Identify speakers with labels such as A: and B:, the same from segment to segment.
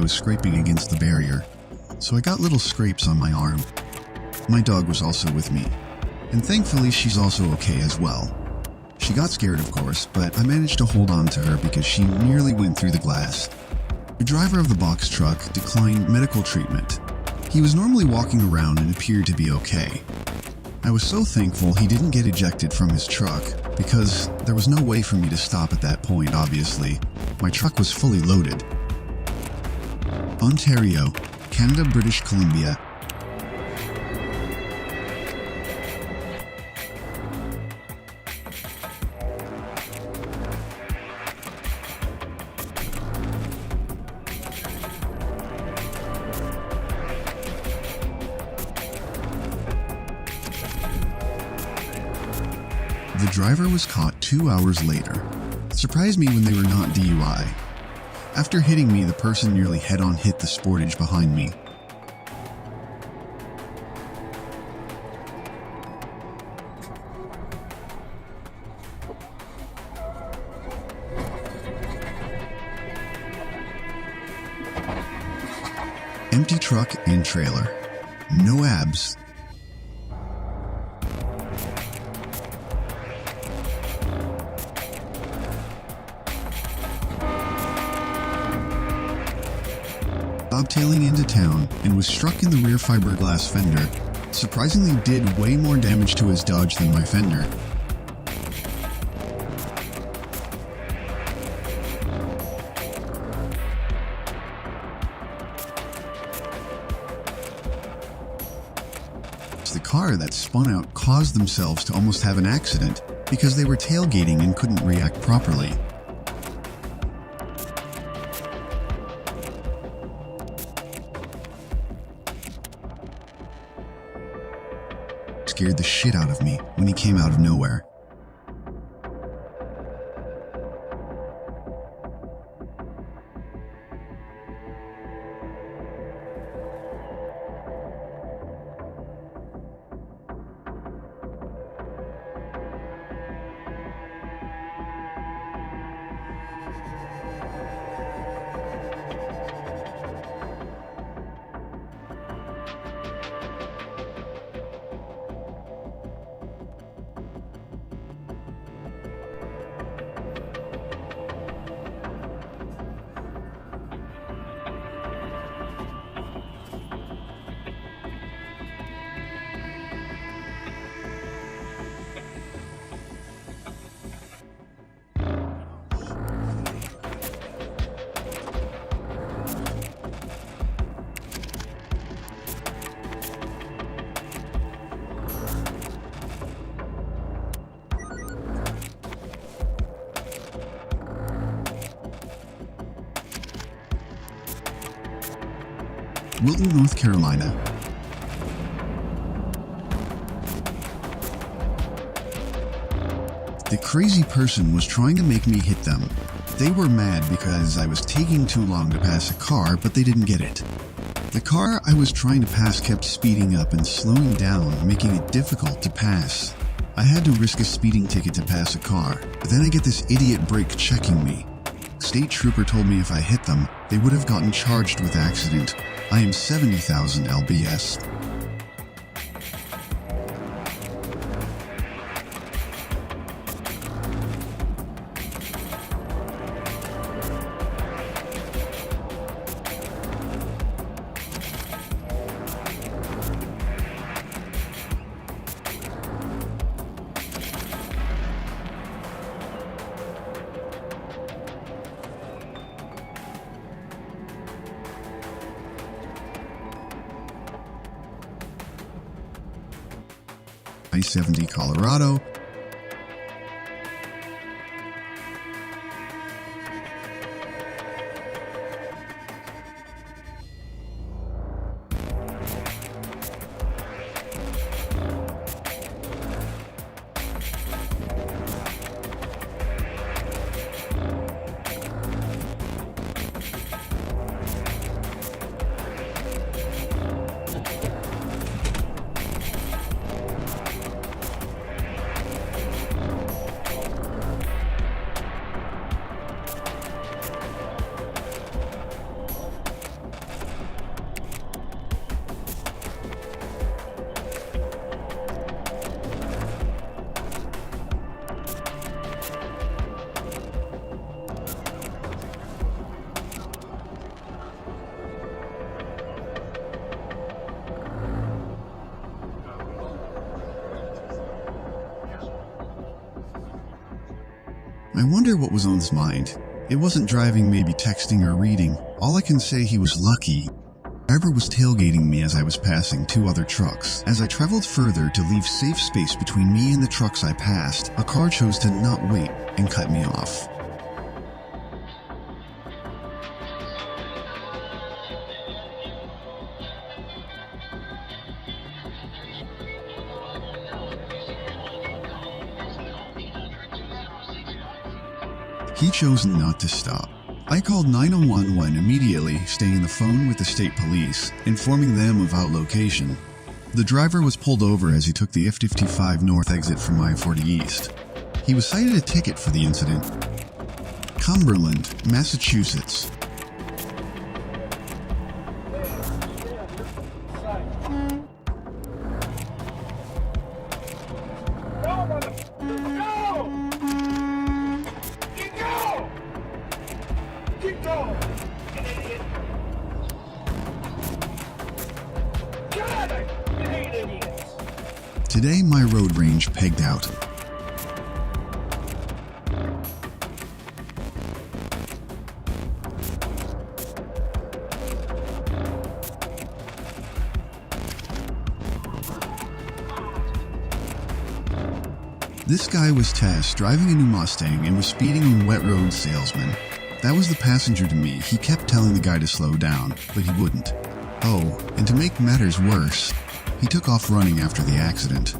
A: was scraping against the barrier, so I got little scrapes on my arm. My dog was also with me, and thankfully she's also okay as well. She got scared, of course, but I managed to hold on to her because she nearly went through the glass. The driver of the box truck declined medical treatment. He was normally walking around and appeared to be okay. I was so thankful he didn't get ejected from his truck, because there was no way for me to stop at that point, obviously. My truck was fully loaded. Ontario, Canada, British Columbia. The driver was caught 2 hours later. It surprised me when they were not DUI. After hitting me, the person nearly head-on hit the Sportage behind me. Empty truck and trailer. No abs. Bobtailing into town and was struck in the rear fiberglass fender. Surprisingly did way more damage to his Dodge than my fender. The car that spun out caused themselves to almost have an accident because they were tailgating and couldn't react properly. Scared the shit out of me when he came out of nowhere. Wilton, North Carolina. The crazy person was trying to make me hit them. They were mad because I was taking too long to pass a car, but they didn't get it. The car I was trying to pass kept speeding up and slowing down, making it difficult to pass. I had to risk a speeding ticket to pass a car, but then I get this idiot brake checking me. State trooper told me if I hit them, they would have gotten charged with accident. I am 70,000 lbs. I-70 Colorado. I wonder what was on his mind. It wasn't driving, maybe texting or reading. All I can say, he was lucky. The driver was tailgating me as I was passing 2 other trucks. As I traveled further to leave safe space between me and the trucks I passed, a car chose to not wait and cut me off. He chose not to stop. I called 911 immediately, staying on the phone with the state police, informing them of our location. The driver was pulled over as he took the F-55 North exit from I-40 East. He was cited a ticket for the incident. Cumberland, Massachusetts. Today, my road rage pegged out. This guy was Tess, driving a new Mustang and was speeding on wet road salesman. That was the passenger to me. He kept telling the guy to slow down, but he wouldn't. Oh, and to make matters worse, he took off running after the accident.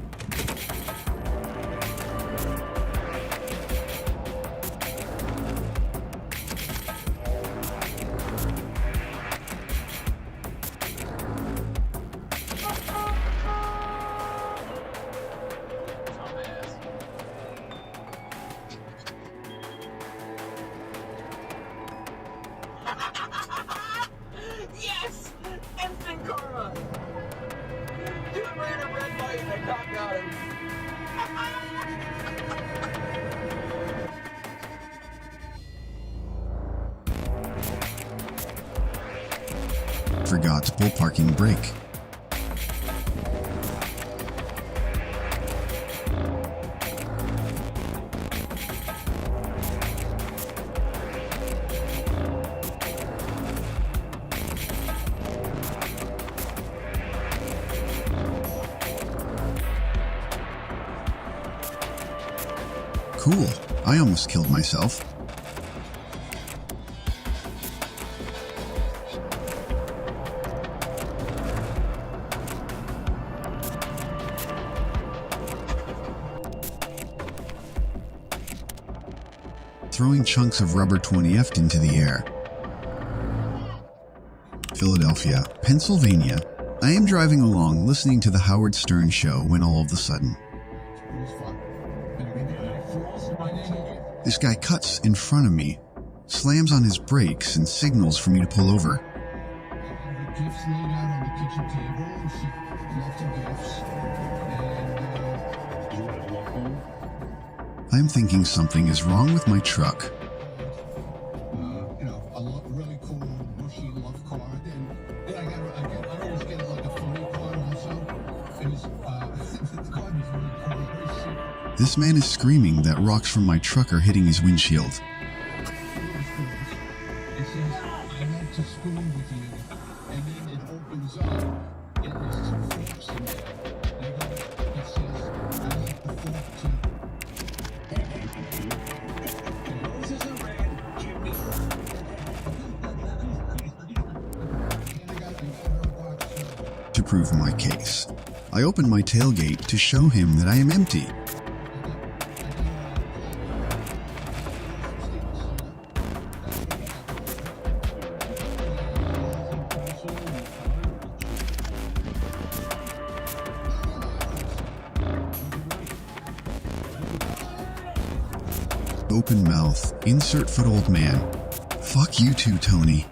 B: Yes! Instant karma! Dude ran a red light and the cop got him.
A: Forgot to pull parking brake. Cool. I almost killed myself. Throwing chunks of rubber 20F into the air. Philadelphia, Pennsylvania. I am driving along, listening to the Howard Stern show when all of a sudden, this guy cuts in front of me, slams on his brakes and signals for me to pull over.
C: Gifts laid out on the kitchen table. She left her gifts. And you want to walk home?
A: I'm thinking something is wrong with my truck.
C: You know, a really cool, bushy love card. And I always get like a funny card also. It was, the card was really cool, very simple.
A: This man is screaming that rocks from my truck are hitting his windshield.
C: It says, I went to school with you. And then it opens up. And there's two forks in there. It says, I like the fork too. Roses are red, Jimmy.
A: To prove my case, I open my tailgate to show him that I am empty. Open mouth, insert foot old man. Fuck you too, Tony.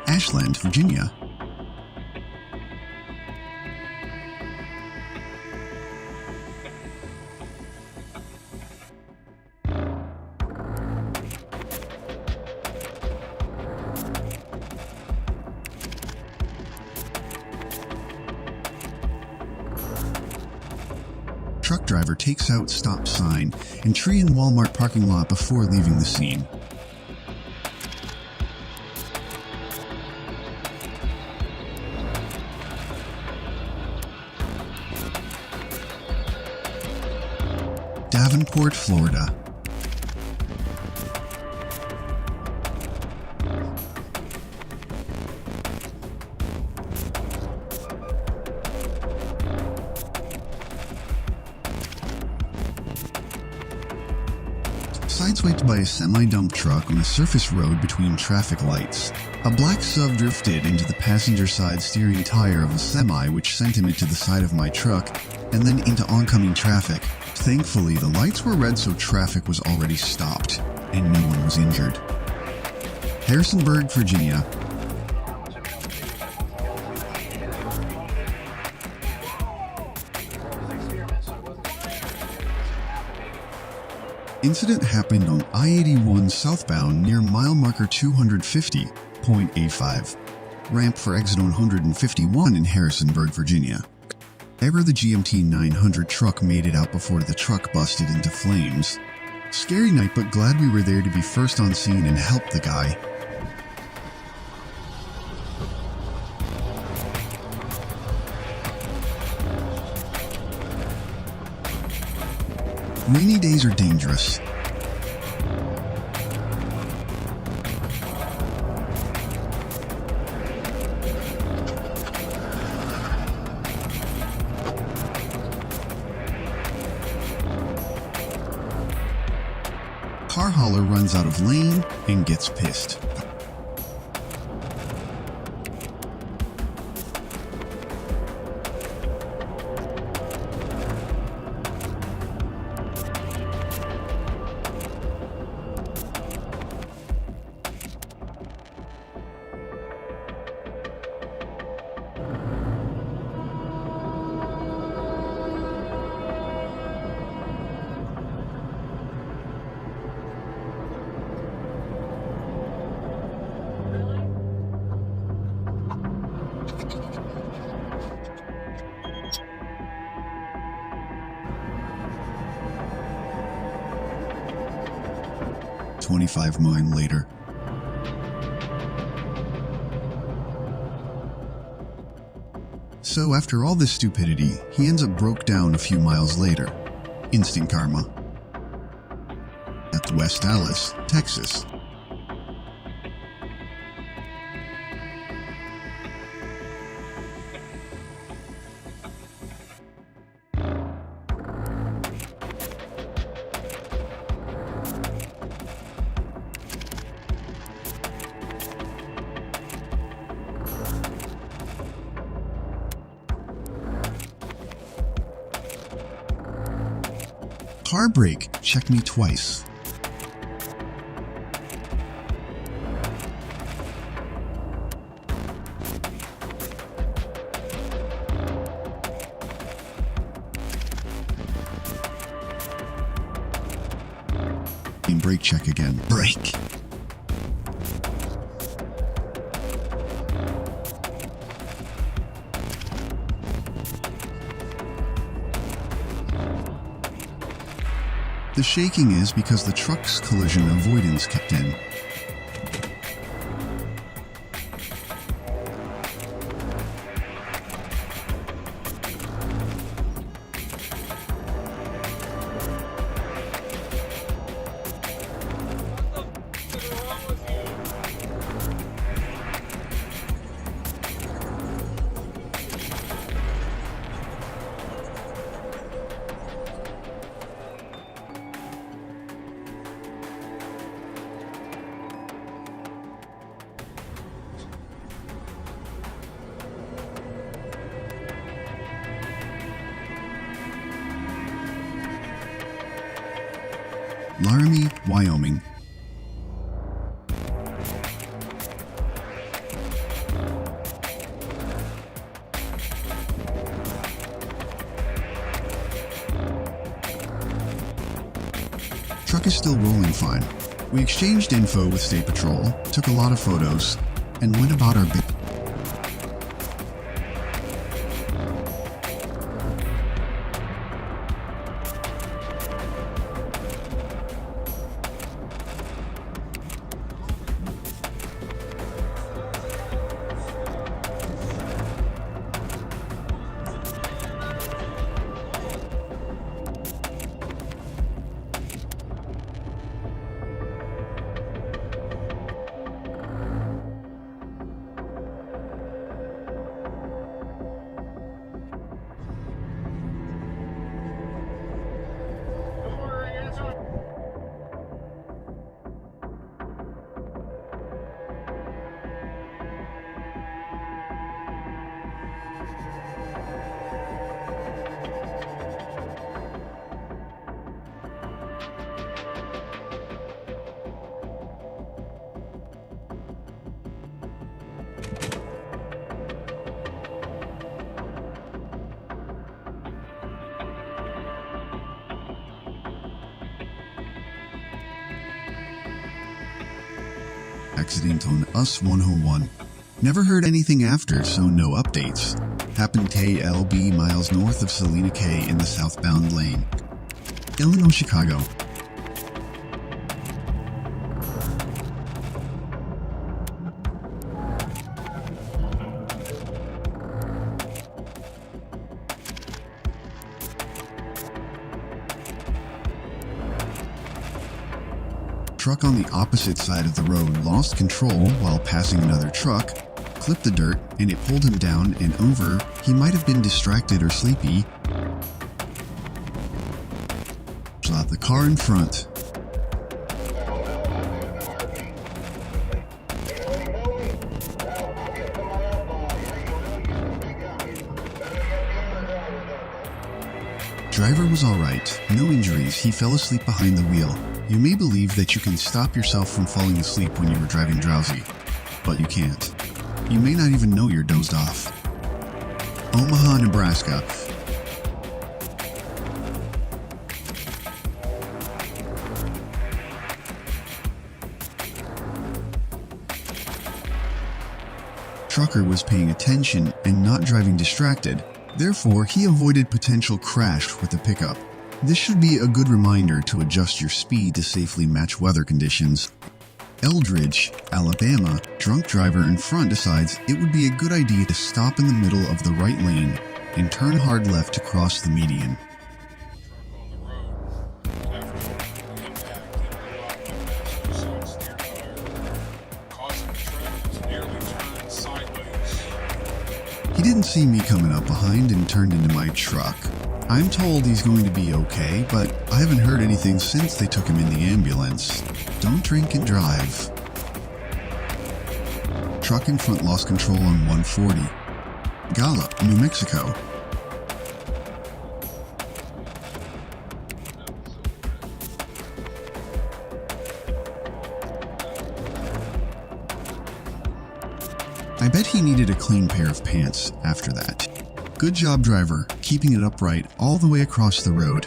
A: Ashland, Virginia. Truck driver takes out stop sign and tree in Walmart parking lot before leaving the scene. Davenport, Florida. Sideswiped by a semi-dump truck on a surface road between traffic lights. A black sub drifted into the passenger side steering tire of a semi, which sent him into the side of my truck and then into oncoming traffic. Thankfully, the lights were red, so traffic was already stopped and no one was injured. Harrisonburg, Virginia. Incident happened on I-81 southbound near mile marker 250.85. Ramp for exit 151 in Harrisonburg, Virginia. Ever the GMT 900 truck made it out before the truck busted into flames. Scary night, but glad we were there to be first on scene and help the guy. Rainy days are dangerous. Car hauler runs out of lane and gets pissed. "25 miles later. So after all this stupidity, he ends up broke down a few miles later. Instant karma. At West Dallas, Texas. Car brake, check me twice. And brake check again. Brake. The shaking is because the truck's collision avoidance kicked in. Laramie, Wyoming. is still rolling fine. We exchanged info with State Patrol, took a lot of photos, and went about our business. Accident on US 101. Never heard anything after, so no updates. Happened KLB miles north of Salina K in the southbound lane. Illinois, Chicago. Truck on the opposite side of the road lost control while passing another truck, clipped the dirt, and it pulled him down and over. He might have been distracted or sleepy. Shot the car in front. Driver was alright, no injuries, he fell asleep behind the wheel. You may believe that you can stop yourself from falling asleep when you were driving drowsy, but you can't. You may not even know you're dozed off. Omaha, Nebraska. Trucker was paying attention and not driving distracted. Therefore, he avoided potential crash with the pickup. This should be a good reminder to adjust your speed to safely match weather conditions. Eldridge, Alabama, drunk driver in front decides it would be a good idea to stop in the middle of the right lane and turn hard left to cross the median. He didn't see me coming up behind and turned into my truck. I'm told he's going to be okay, but I haven't heard anything since they took him in the ambulance. Don't drink and drive. Truck in front lost control on 140. Gallup, New Mexico. I bet he needed a clean pair of pants after that. Good job, driver, keeping it upright all the way across the road.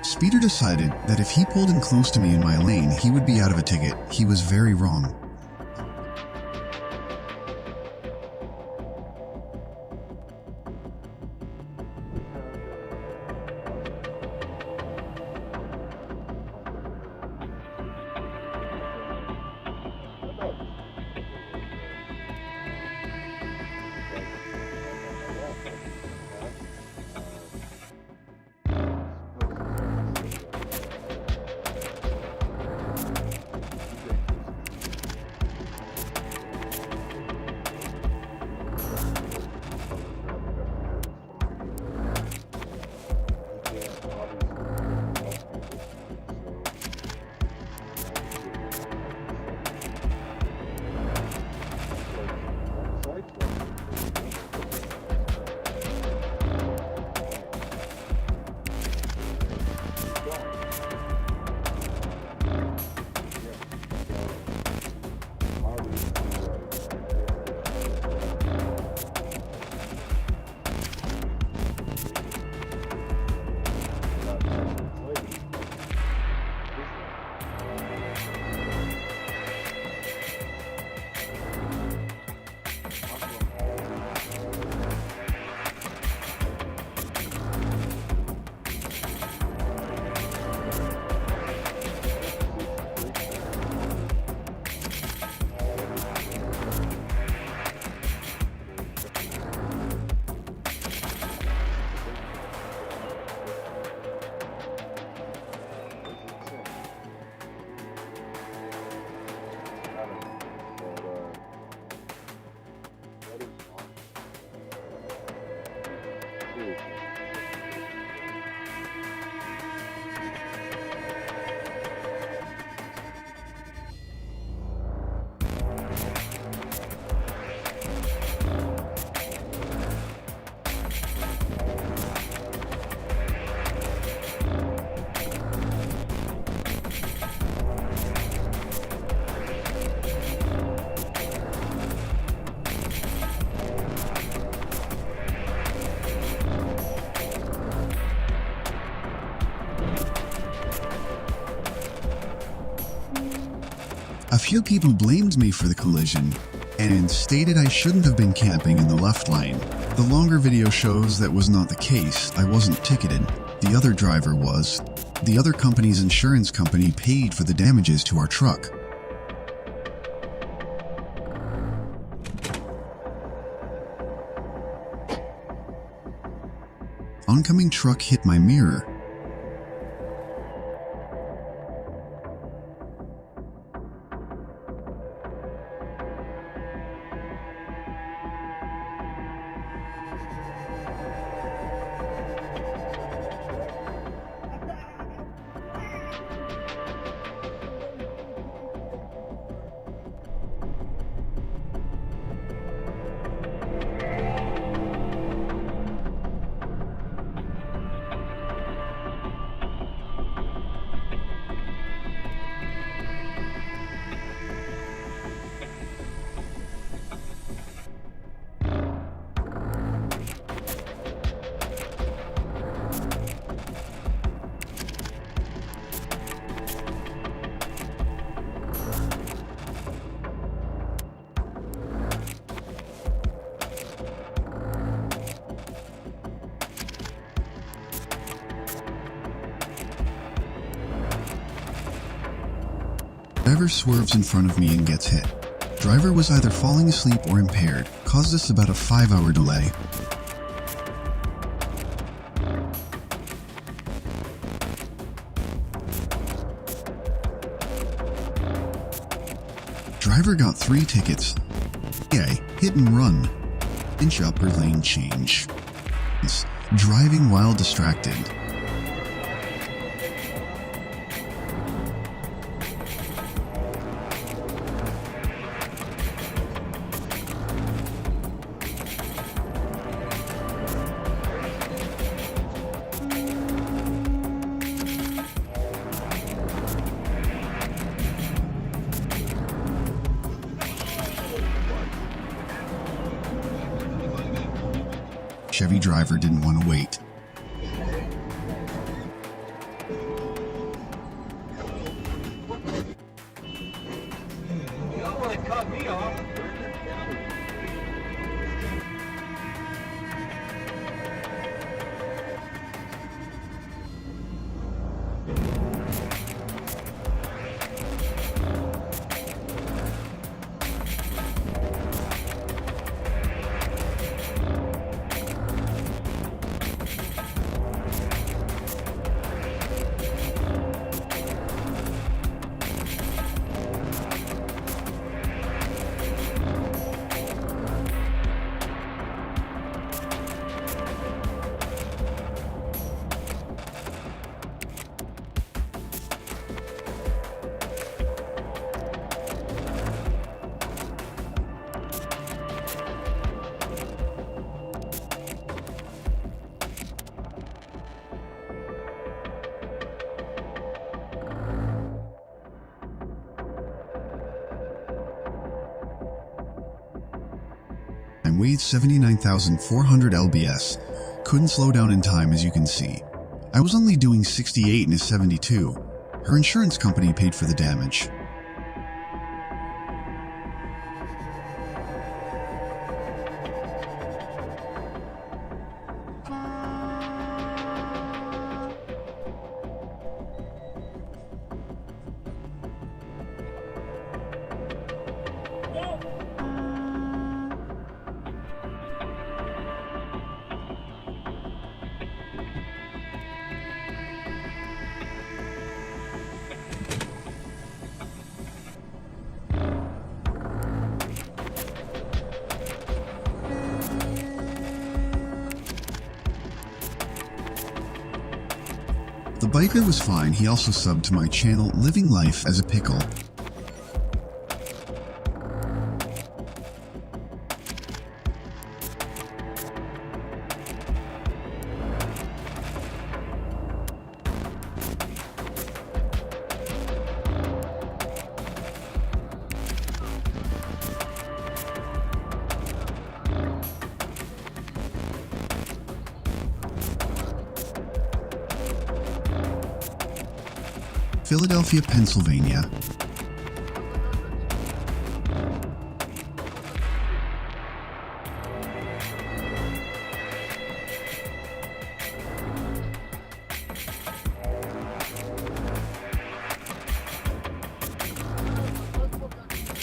A: Speeder decided that if he pulled in close to me in my lane, he would be out of a ticket. He was very wrong. A few people blamed me for the collision and stated I shouldn't have been camping in the left lane. The longer video shows that was not the case. I wasn't ticketed. The other driver was. The other company's insurance company paid for the damages to our truck. Oncoming truck hit my mirror. Driver swerves in front of me and gets hit. Driver was either falling asleep or impaired, caused us about a 5-hour delay. Driver got 3 tickets. Yeah, hit and run. Inch upper lane change. Driving while distracted. Chevy driver didn't want to wait.
B: Y'all want to cut me off?
A: And weighed 79,400 lbs. Couldn't slow down in time, as you can see. I was only doing 68 in a 72. Her insurance company paid for the damage. The biker was fine. He also subbed to my channel, Living Life as a Pickle. Philadelphia, Pennsylvania.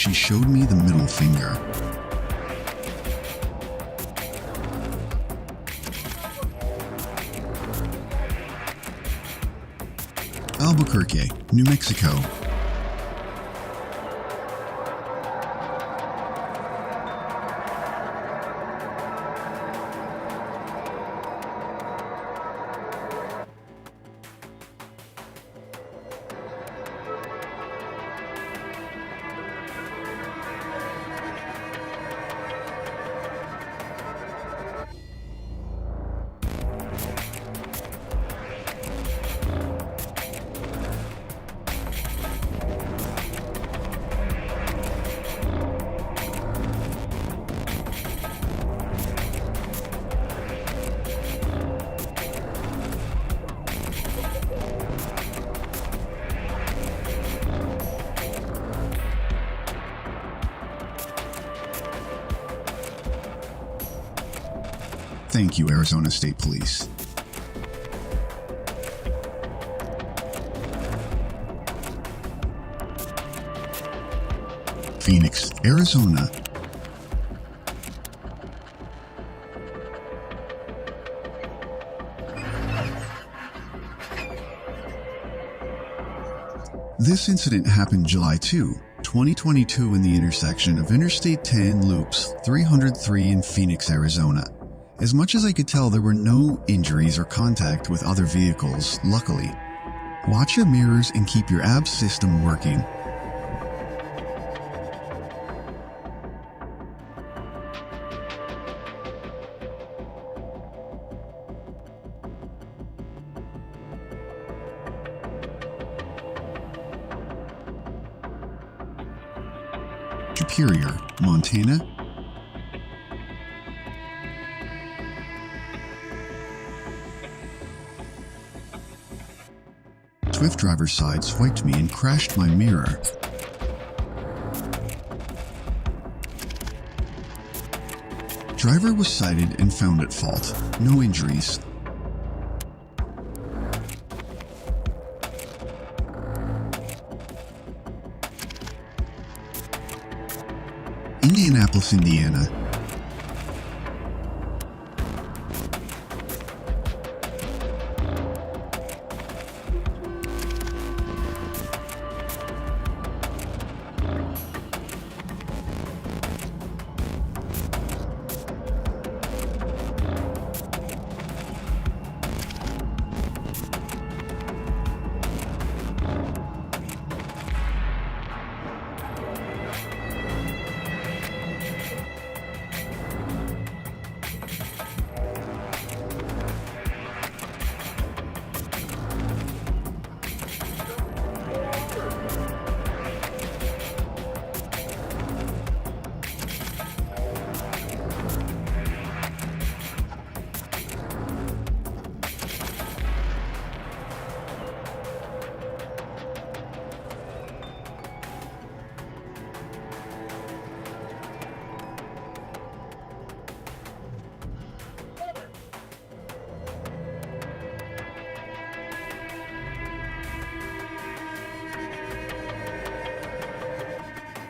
A: she showed me the middle finger. Albuquerque, New Mexico. Thank you, Arizona State Police. Phoenix, Arizona. This incident happened July 2, 2022 in the intersection of Interstate 10 Loops 303 in Phoenix, Arizona. As much as I could tell, there were no injuries or contact with other vehicles, luckily. Watch your mirrors and keep your AB system working. Superior, Montana. Swift driver's side swiped me and crashed my mirror. Driver was cited and found at fault. No injuries. Indianapolis, Indiana.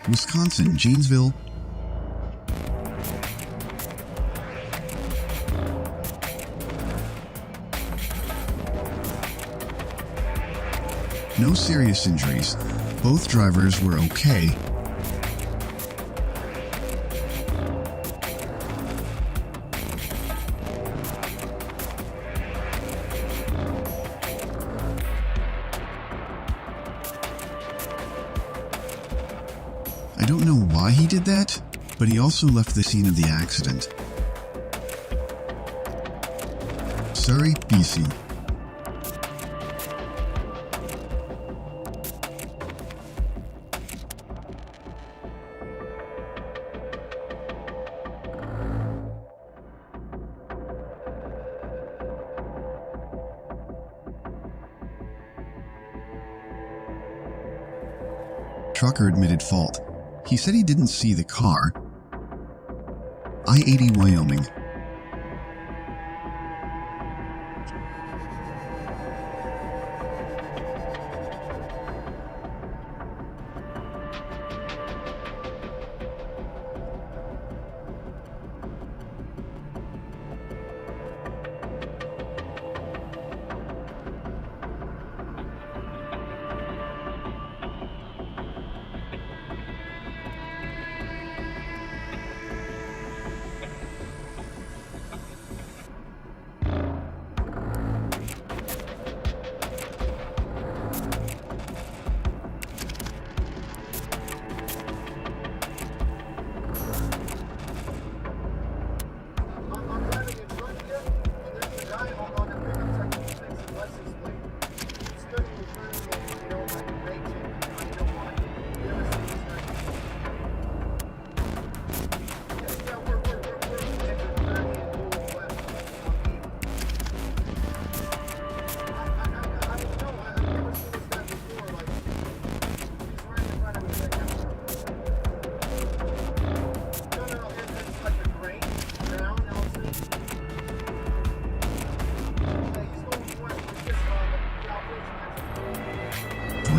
A: Wisconsin, Janesville. No serious injuries. Both drivers were okay. I don't know why he did that, but he also left the scene of the accident. Surrey, BC. Trucker admitted fault. He said he didn't see the car. I-80 Wyoming.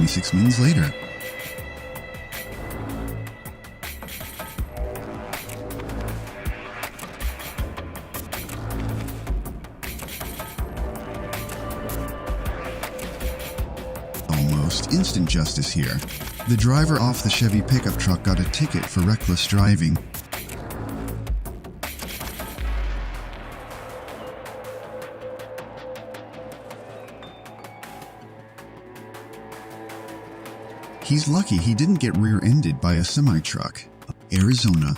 A: 26 minutes later. Almost instant justice here. The driver off the Chevy pickup truck got a ticket for reckless driving. He's lucky he didn't get rear-ended by a semi-truck. Arizona.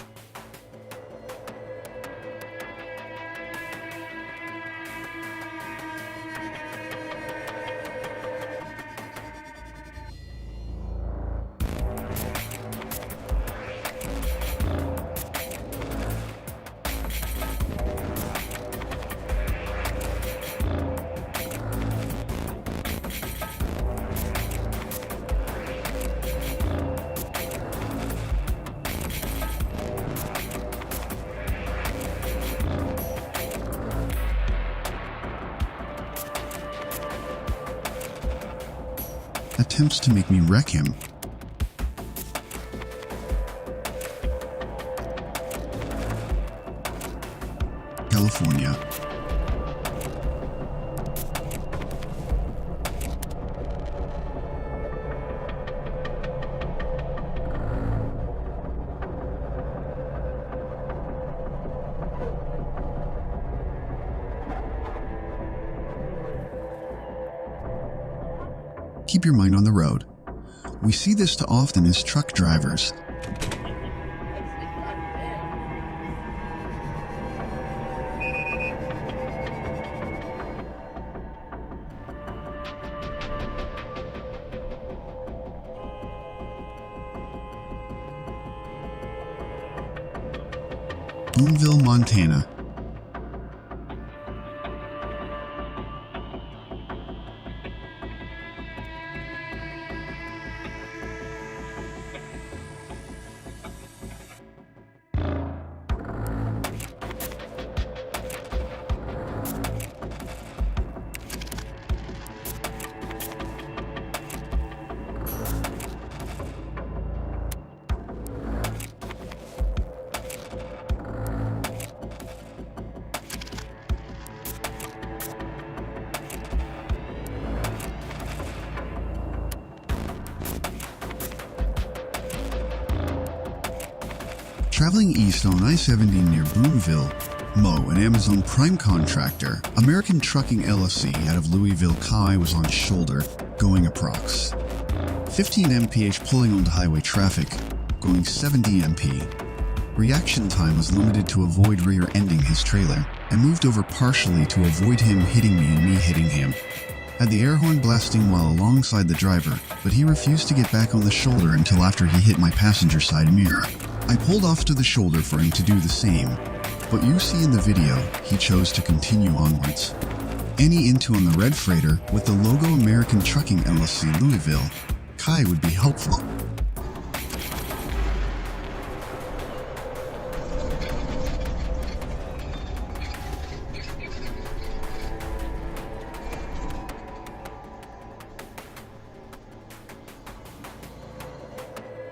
A: Attempts to make me wreck him. California. Keep your mind on the road. We see this too often as truck drivers. Boonville, Montana. Traveling east on I-70 near Boonville, Mo, an Amazon Prime contractor, American Trucking LLC out of Louisville, Kai, was on shoulder, going approx. 15 mph pulling onto highway traffic, going 70 mp. Reaction time was limited to avoid rear-ending his trailer, and moved over partially to avoid him hitting me and me hitting him. Had the air horn blasting while alongside the driver, but he refused to get back on the shoulder until after he hit my passenger side mirror. I pulled off to the shoulder for him to do the same, but you see in the video, he chose to continue onwards. Any into on the red freighter with the logo American Trucking LLC Louisville, Kai would be helpful.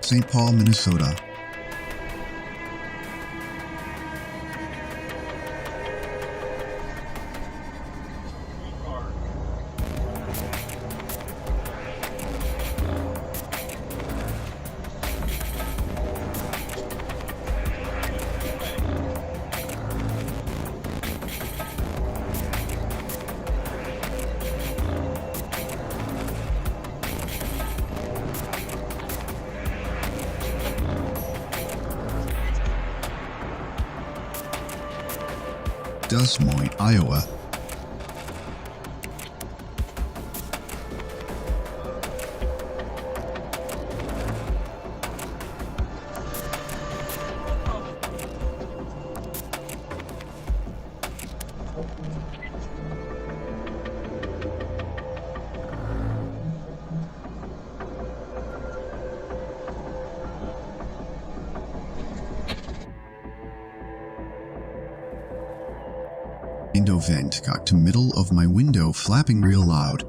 A: St. Paul, Minnesota. Des Moines, Iowa. Window vent got to middle of my window flapping real loud.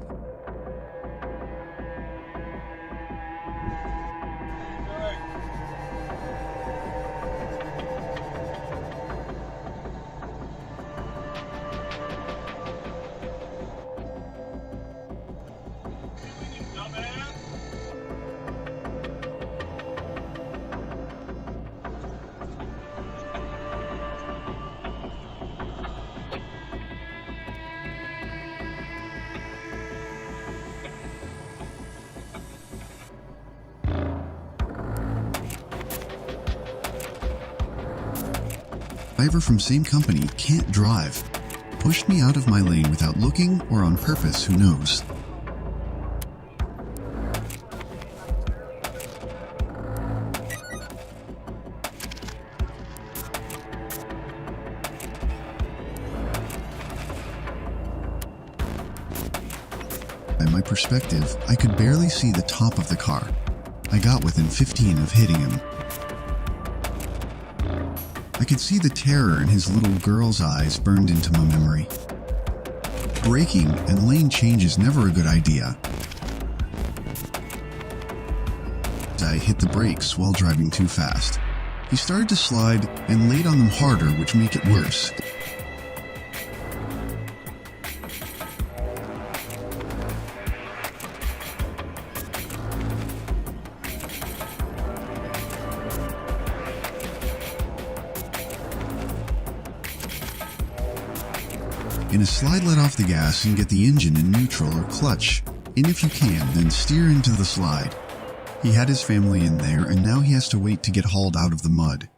A: Driver from same company can't drive. Pushed me out of my lane without looking or on purpose, who knows. By my perspective, I could barely see the top of the car. I got within 15 of hitting him. I could see the terror in his little girl's eyes burned into my memory. Braking and lane change is never a good idea. I hit the brakes while driving too fast. He started to slide and laid on them harder, which made it worse. In a slide, let off the gas and get the engine in neutral or clutch. And if you can, then steer into the slide. He had his family in there, and now he has to wait to get hauled out of the mud.